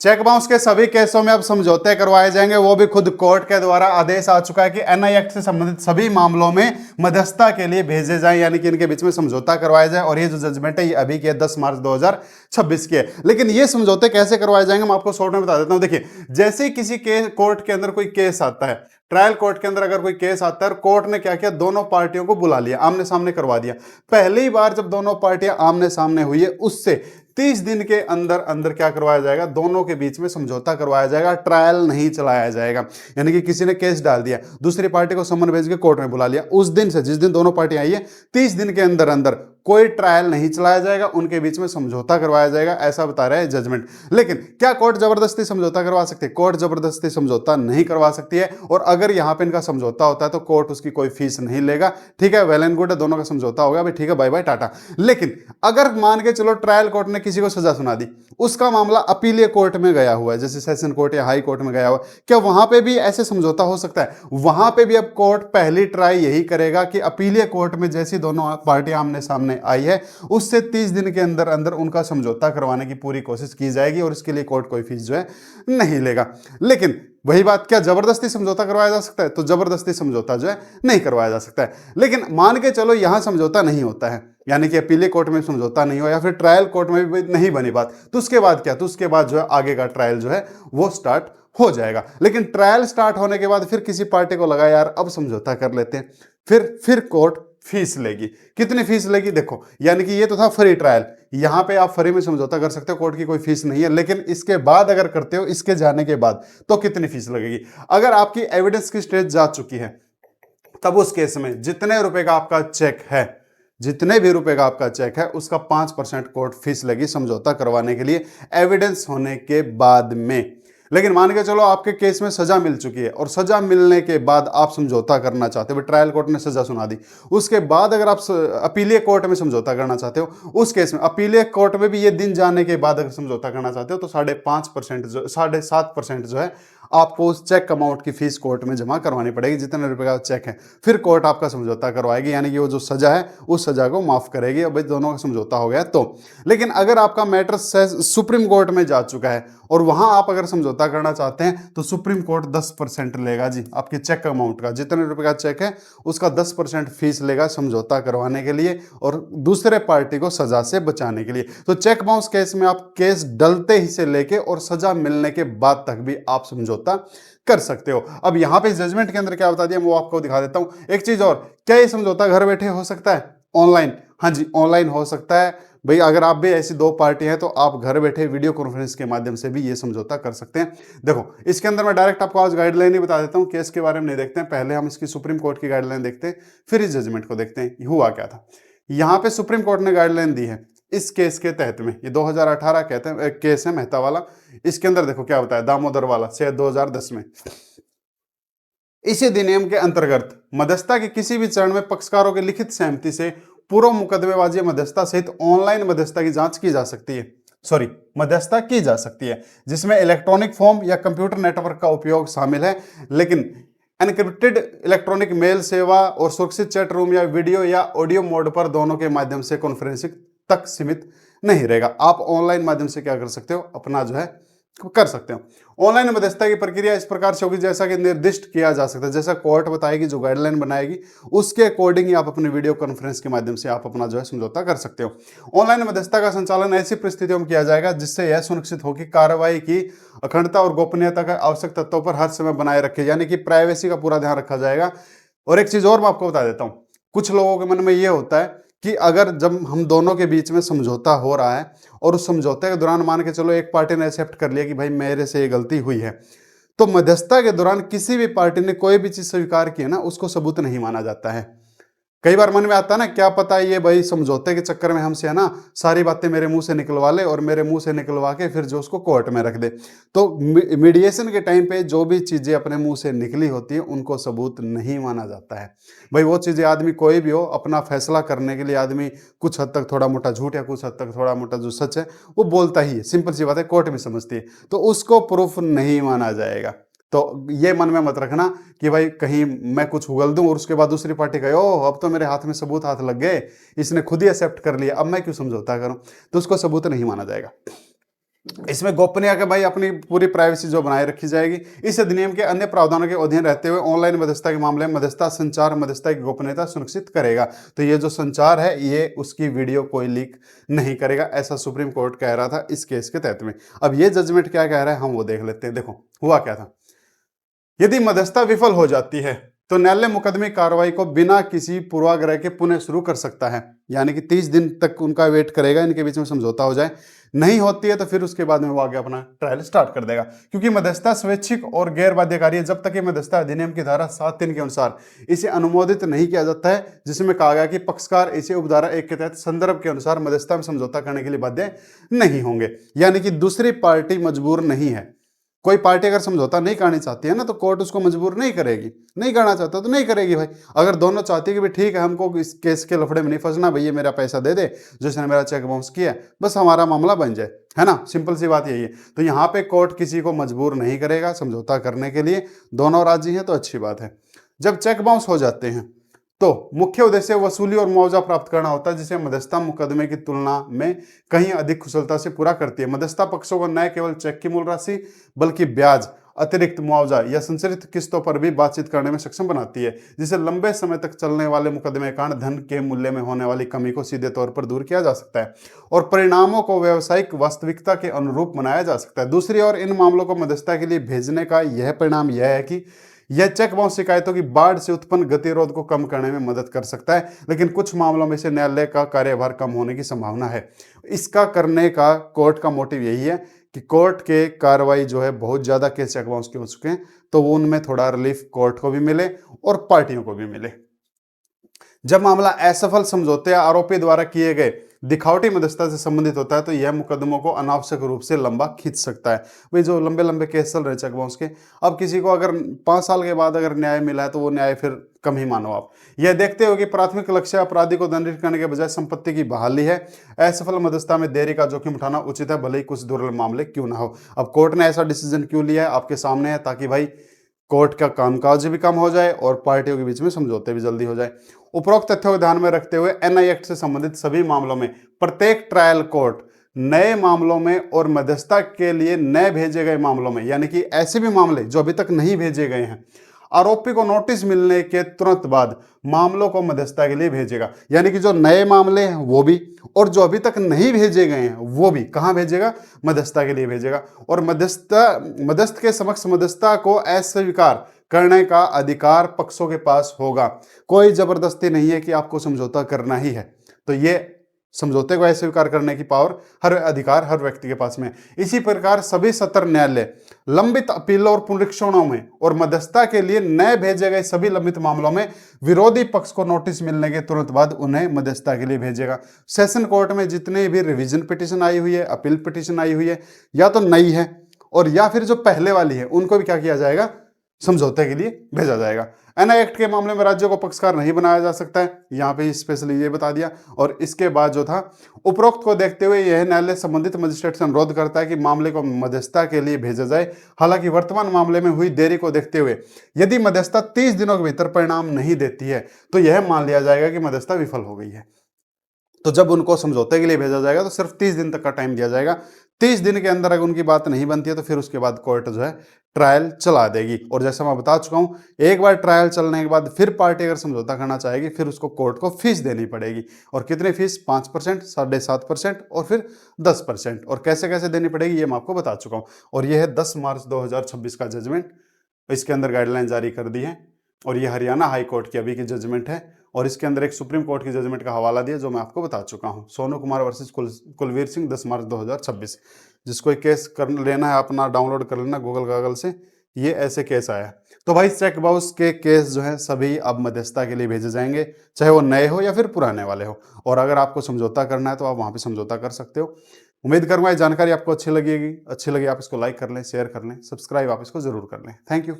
Cheque bounce के सभी केसों में अब समझौते करवाए जाएंगे, वो भी खुद कोर्ट के द्वारा आदेश आ चुका है कि एनआई एक्ट से संबंधित सभी मामलों में मध्यस्थता के लिए भेजे जाएं, यानी कि इनके बीच में समझौता करवाया जाए। और ये जो जजमेंट है ये अभी की है 10 मार्च 2026 की है। लेकिन ये समझौते कैसे करवाए जाएंगे मैं आपको शॉर्ट में बता देता हूं। देखिए, जैसे ही किसी कोर्ट के अंदर कोई केस आता है, ट्रायल कोर्ट के अंदर अगर कोई केस आता है, कोर्ट ने क्या किया, दोनों पार्टियों को बुला लिया, आमने सामने करवा दिया। पहली बार जब दोनों पार्टियां आमने सामने हुई है, उससे 30 दिन के अंदर अंदर क्या करवाया जाएगा, दोनों के बीच में समझौता करवाया जाएगा, ट्रायल नहीं चलाया जाएगा। यानी कि किसी ने केस डाल दिया, दूसरी पार्टी को समन भेज के कोर्ट में बुला लिया, उस दिन से जिस दिन दोनों पार्टी आई है 30 दिन के अंदर अंदर कोई ट्रायल नहीं चलाया जाएगा, उनके बीच में समझौता करवाया जाएगा, ऐसा बता रहा है जजमेंट। लेकिन क्या कोर्ट जबरदस्ती समझौता करवा सकती है? कोर्ट जबरदस्ती समझौता नहीं करवा सकती है। और अगर यहां पे इनका समझौता होता है तो कोर्ट उसकी कोई फीस नहीं लेगा। ठीक है, वेल एंड गुड है, दोनों का समझौता होगा भाई, ठीक है, बाय बाय टाटा। लेकिन अगर मान के चलो ट्रायल कोर्ट ने किसी को सजा सुना दी, उसका मामला अपीलीय कोर्ट में गया हुआ है, जैसे सेशन कोर्ट या हाई कोर्ट में गया हुआ, क्या वहां पे भी ऐसे समझौता हो सकता है? वहां पे भी अब कोर्ट पहली ट्राई यही करेगा कि अपीलीय कोर्ट में जैसी दोनों पार्टियां आमने सामने आई है, उससे 30 दिन के अंदर अंदर उनका समझौता करवाने की पूरी कोशिश की जाएगी, और इसके लिए कोर्ट कोई फीस जो है नहीं लेगा। लेकिन वही बात, क्या जबरदस्ती समझौता करवाया जा सकता है? तो जबरदस्ती समझौता जो है नहीं करवाया जा सकता है। लेकिन मान के चलो यहां समझौता नहीं होता है, यानी कि अपीलीय कोर्ट में समझौता नहीं हो, या फिर ट्रायल कोर्ट में भी नहीं बनी बात, तो उसके बाद क्या, तो उसके बाद जो है आगे का ट्रायल जो है वो स्टार्ट हो जाएगा। लेकिन ट्रायल स्टार्ट होने के बाद फिर किसी पार्टी को लगा यार अब समझौता कर लेते हैं, फिर कोर्ट फीस लेगी। कितनी फीस लेगी देखो, यानी कि ये तो था फ्री ट्रायल, यहां पे आप फ्री में समझौता कर सकते हो, कोर्ट की कोई फीस नहीं है। लेकिन इसके बाद अगर करते हो, इसके जाने के बाद, तो कितनी फीस लगेगी? अगर आपकी एविडेंस की स्टेज जा चुकी है, तब उस केस में जितने रुपए का आपका चेक है, जितने भी रुपए का आपका चेक है, उसका 5% कोर्ट फीस लगी समझौता करवाने के लिए, एविडेंस होने के बाद में। लेकिन मान के चलो आपके केस में सजा मिल चुकी है, और सजा मिलने के बाद आप समझौता करना चाहते हो, ट्रायल कोर्ट ने सजा सुना दी, उसके बाद अगर आप अपीलीय कोर्ट में समझौता करना चाहते हो, उस केस में अपीलीय कोर्ट में भी ये दिन जाने के बाद अगर समझौता करना चाहते हो, तो 5.5% जो 7.5% जो है आपको उस चेक अमाउंट की फीस कोर्ट में जमा करवानी पड़ेगी, जितने रुपए का चेक है। फिर कोर्ट आपका समझौता करवाएगी, यानी कि वो जो सजा है उस सजा को माफ करेगी, और भाई दोनों का समझौता हो गया तो। लेकिन अगर आपका मैटर सुप्रीम कोर्ट में जा चुका है, और वहां आप अगर समझौता करना चाहते हैं, तो सुप्रीम कोर्ट 10% लेगा जी, आपके चेक अमाउंट का, जितने रुपए का चेक है उसका 10% फीस लेगा समझौता करवाने के लिए, और दूसरे पार्टी को सजा से बचाने के लिए। तो चेक बाउंस केस में आप केस डलते ही से लेके और सजा मिलने के बाद तक भी आप समझौता कर सकते हो। अब यहां पे जजमेंट के अंदर क्या बता दिया वो आपको दिखा देता हूं। एक चीज और, क्या ये समझौता घर बैठे हो सकता है? ऑनलाइन? हाँ जी, ऑनलाइन हो सकता है भाई। अगर आप भी ऐसी दो पार्टी हैं, तो आप घर बैठे वीडियो कॉन्फ्रेंस के माध्यम से भी ये समझौता कर सकते हैं। देखो, इसके अंदर मैं डायरेक्ट आपको आज गाइडलाइन ही बता देता हूं, केस के बारे में नहीं देखते हैं, पहले हम इसकी सुप्रीम कोर्ट की गाइडलाइन देखते हैं, फिर इस जजमेंट को देखते हैं हुआ क्या था। यहां पे सुप्रीम कोर्ट ने गाइडलाइन दी है इस केस के तहत में, ये 2018 कहते हैं केस है, मेहता वाला। इसके अंदर देखो क्या बताया, दामोदर वाला से 2010 में, इसी अधिनियम के अंतर्गत मध्यस्थता के किसी भी चरण में पक्षकारों की लिखित सहमति से पूर्व मुकदमेबाजी मध्यस्थता सहित ऑनलाइन मध्यस्थता की जांच की जा सकती है, मध्यस्थता की जा सकती है, जिसमें इलेक्ट्रॉनिक फॉर्म या कंप्यूटर नेटवर्क का उपयोग शामिल है। लेकिन एनक्रिप्टेड इलेक्ट्रॉनिक मेल सेवा और सुरक्षित चैट रूम या वीडियो या ऑडियो मोड पर दोनों के माध्यम से कॉन्फ्रेंसिंग तक सीमित नहीं रहेगा। आप ऑनलाइन माध्यम से क्या कर सकते हो, अपना जो है कर सकते हो। ऑनलाइन मध्यस्थता की प्रक्रिया इस प्रकार से होगी जैसा कि निर्दिष्ट किया जा सकता है, जैसा कोर्ट बताएगी, जो गाइडलाइन बनाएगी उसके अकॉर्डिंग ही आप अपने वीडियो कॉन्फ्रेंस के माध्यम से आप अपना जो है समझौता कर सकते हो। ऑनलाइन मध्यस्थता का संचालन ऐसी परिस्थितियों में किया जाएगा जिससे यह सुनिश्चित हो कि कार्रवाई की अखंडता और गोपनीयता का आवश्यक तत्वों पर हर समय बनाए रखे, यानी कि प्राइवेसी का पूरा ध्यान रखा जाएगा। और एक चीज और मैं आपको बता देता हूं, कुछ लोगों के मन में यह होता है कि अगर जब हम दोनों के बीच में समझौता हो रहा है, और उस समझौते के दौरान मान के चलो एक पार्टी ने एक्सेप्ट कर लिया कि भाई मेरे से ये गलती हुई है, तो मध्यस्थता के दौरान किसी भी पार्टी ने कोई भी चीज स्वीकार की है ना, उसको सबूत नहीं माना जाता है। कई बार मन में आता है ना, क्या पता ये भाई समझौते के चक्कर में हमसे है ना सारी बातें मेरे मुंह से निकलवा ले, और मेरे मुंह से निकलवा के फिर जो उसको कोर्ट में रख दे। तो मीडिएशन के टाइम पे जो भी चीजें अपने मुंह से निकली होती है उनको सबूत नहीं माना जाता है। भाई वो चीजें आदमी कोई भी हो, अपना फैसला करने के लिए आदमी कुछ हद तक थोड़ा मोटा झूठ या कुछ हद तक थोड़ा मोटा जो सच है वो बोलता ही है, सिंपल सी बात है, कोर्ट भी समझती है, तो उसको प्रूफ नहीं माना जाएगा। तो ये मन में मत रखना कि भाई कहीं मैं कुछ उगल दूं और उसके बाद दूसरी पार्टी कहे ओह अब तो मेरे हाथ में सबूत हाथ लग गए, इसने खुद ही एक्सेप्ट कर लिया, अब मैं क्यों समझौता करूं, तो उसको सबूत नहीं माना जाएगा। इसमें गोपनीय के भाई अपनी पूरी प्राइवेसी जो बनाए रखी जाएगी। इस अधिनियम के अन्य प्रावधानों के अधीन रहते हुए ऑनलाइन मध्यस्थता के मामले में मध्यस्थता संचार मध्यस्थता की गोपनीयता सुनिश्चित करेगा। तो ये जो संचार है ये उसकी वीडियो कोई लीक नहीं करेगा, ऐसा सुप्रीम कोर्ट कह रहा था इस केस के तहत में। अब ये जजमेंट क्या कह रहा है हम वो देख लेते हैं। देखो हुआ क्या था। यदि मध्यस्थता विफल हो जाती है तो न्यायालय मुकदमे कार्रवाई को बिना किसी पूर्वाग्रह के पुनः शुरू कर सकता है, यानी कि 30 दिन तक उनका वेट करेगा, इनके बीच में समझौता हो जाए। नहीं होती है तो फिर उसके बाद में वो आगे अपना ट्रायल स्टार्ट कर देगा, क्योंकि मध्यस्थता स्वैच्छिक और गैर बाध्यकारी है जब तक ये मध्यस्थता अधिनियम की धारा 7(3) के अनुसार इसे अनुमोदित नहीं किया जाता है, जिसमें कहा गया कि पक्षकार इसे उपधारा 1 के तहत संदर्भ के अनुसार मध्यस्थता में समझौता करने के लिए बाध्य नहीं होंगे। यानी कि दूसरी पार्टी मजबूर नहीं है। कोई पार्टी अगर समझौता नहीं करनी चाहती है ना तो कोर्ट उसको मजबूर नहीं करेगी, नहीं करना चाहता तो नहीं करेगी भाई। अगर दोनों चाहती है कि भाई ठीक है हमको इस केस के लफड़े में नहीं फंसना, भैया मेरा पैसा दे दे जिसने मेरा चेक बाउंस किया, बस हमारा मामला बन जाए, है ना, सिंपल सी बात यही है। तो यहाँ पे कोर्ट किसी को मजबूर नहीं करेगा समझौता करने के लिए, दोनों राजी हैं तो अच्छी बात है। जब चेक बाउंस हो जाते हैं तो मुख्य उद्देश्य वसूली और मुआवजा प्राप्त करना होता है, जिसे मध्यस्थता मुकदमे की तुलना में कहीं अधिक कुशलता से पूरा करती है। मध्यस्थता पक्षों को न केवल चेक की मूल राशि बल्कि ब्याज, अतिरिक्त मुआवजा या संशोधित किस्तों पर भी बातचीत करने में सक्षम बनाती है, जिससे लंबे समय तक चलने वाले मुकदमे के कारण धन के मूल्य में होने वाली कमी को सीधे तौर पर दूर किया जा सकता है और परिणामों को व्यावसायिक वास्तविकता के अनुरूप बनाया जा सकता है। दूसरी ओर इन मामलों को मध्यस्थता के लिए भेजने का यह परिणाम यह है कि यह चेक बाउंस शिकायतों की बाढ़ से उत्पन्न गतिरोध को कम करने में मदद कर सकता है, लेकिन कुछ मामलों में से न्यायालय का कार्यभार कम होने की संभावना है। इसका करने का कोर्ट का मोटिव यही है कि कोर्ट के कार्रवाई जो है बहुत ज्यादा केस चेक बाउंस के हो चुके हैं, तो वो उनमें थोड़ा रिलीफ कोर्ट को भी मिले और पार्टियों को भी मिले। जब मामला असफल समझौते या आरोपी द्वारा किए गए दिखावटी मध्यस्थता से संबंधित होता है तो यह मुकदमों को अनावश्यक रूप से लंबा खींच सकता है। भाई जो लंबे लंबे केस चल रहे चेक बाउंस के, अब किसी को अगर 5 साल के बाद अगर न्याय मिला है तो वो न्याय फिर कम ही मानो आप। यह देखते हो कि प्राथमिक लक्ष्य अपराधी को दंडित करने के बजाय संपत्ति की बहाली है। असफल मध्यस्थता में देरी का जोखिम उठाना उचित है, भले ही कुछ दुर्लभ मामले क्यों ना हो। अब कोर्ट ने ऐसा डिसीजन क्यों लिया है आपके सामने है, ताकि भाई कोर्ट का कामकाज भी कम हो जाए और पार्टियों के बीच में समझौते भी जल्दी हो जाए। उपरोक्त तथ्यों को ध्यान में रखते हुए एनआई एक्ट से संबंधित सभी मामलों में प्रत्येक ट्रायल कोर्ट नए मामलों में और मध्यस्थता के लिए नए भेजे गए मामलों में, यानी कि ऐसे भी मामले जो अभी तक नहीं भेजे गए हैं, आरोपी को नोटिस मिलने के तुरंत बाद मामलों को मध्यस्थता के लिए भेजेगा। यानी कि जो नए मामले हैं वो भी और जो अभी तक नहीं भेजे गए हैं वो भी कहां भेजेगा, मध्यस्थता के लिए भेजेगा। और मध्यस्थ के समक्ष मध्यस्थता को अस्वीकार करने का अधिकार पक्षों के पास होगा। कोई जबरदस्ती नहीं है कि आपको समझौता करना ही है, तो ये समझौते को अस्वीकार करने की पावर हर अधिकार हर व्यक्ति के पास में। इसी प्रकार सभी सत्र न्यायालय लंबित अपीलों और पुनरीक्षणों में और मध्यस्थता के लिए नए भेजे गए सभी लंबित मामलों में विरोधी पक्ष को नोटिस मिलने के तुरंत बाद उन्हें मध्यस्थता के लिए भेजेगा। सेशन कोर्ट में जितने भी रिवीजन पिटीशन आई हुई है, अपील पिटीशन आई हुई है, या तो नई है और या फिर जो पहले वाली है, उनको भी क्या किया जाएगा, समझौते के लिए भेजा जाएगा। एनआई एक्ट के मामले में राज्यों को पक्षकार नहीं बनाया जा सकता है, यहाँ पे स्पेशली ये बता दिया। और इसके बाद जो था, उपरोक्त को देखते हुए यह न्यायालय संबंधित मजिस्ट्रेट से अनुरोध करता है कि मामले को मध्यस्थता के लिए भेजा जाए। हालांकि वर्तमान मामले में हुई देरी को देखते हुए यदि मध्यस्थता 30 दिनों के भीतर परिणाम नहीं देती है तो यह मान लिया जाएगा कि मध्यस्थता विफल हो गई है। तो जब उनको समझौते के लिए भेजा जाएगा तो सिर्फ 30 दिन तक का टाइम दिया जाएगा। 30 दिन के अंदर अगर उनकी बात नहीं बनती है तो फिर उसके बाद कोर्ट जो है ट्रायल चला देगी। और जैसा मैं बता चुका हूं, एक बार ट्रायल चलने के बाद फिर पार्टी अगर समझौता करना चाहेगी फिर उसको कोर्ट को फीस देनी पड़ेगी। और कितनी फीस, 5%, 7.5% और फिर 10%। और कैसे कैसे देनी पड़ेगी ये मैं आपको बता चुका हूं। और यह है 10 मार्च 2026 का जजमेंट, इसके अंदर गाइडलाइन जारी कर दी है। और ये हरियाणा हाई कोर्ट की अभी की जजमेंट है। और इसके अंदर एक सुप्रीम कोर्ट की जजमेंट का हवाला दिया जो मैं आपको बता चुका हूं, सोनू कुमार वर्सेस कुलवीर सिंह, 10 मार्च 2026। जिसको केस कर लेना है अपना डाउनलोड कर लेना गूगल गागल से, ये ऐसे केस आया। तो भाई चेक बाउंस के केस जो है सभी अब मध्यस्थता के लिए भेजे जाएंगे, चाहे वो नए हो या फिर पुराने वाले हो। और अगर आपको समझौता करना है तो आप वहां पे समझौता कर सकते हो। उम्मीद करूंगा ये जानकारी आपको अच्छी लगी आप इसको लाइक कर लें, शेयर कर लें, सब्सक्राइब आप इसको जरूर कर लें। Thank you.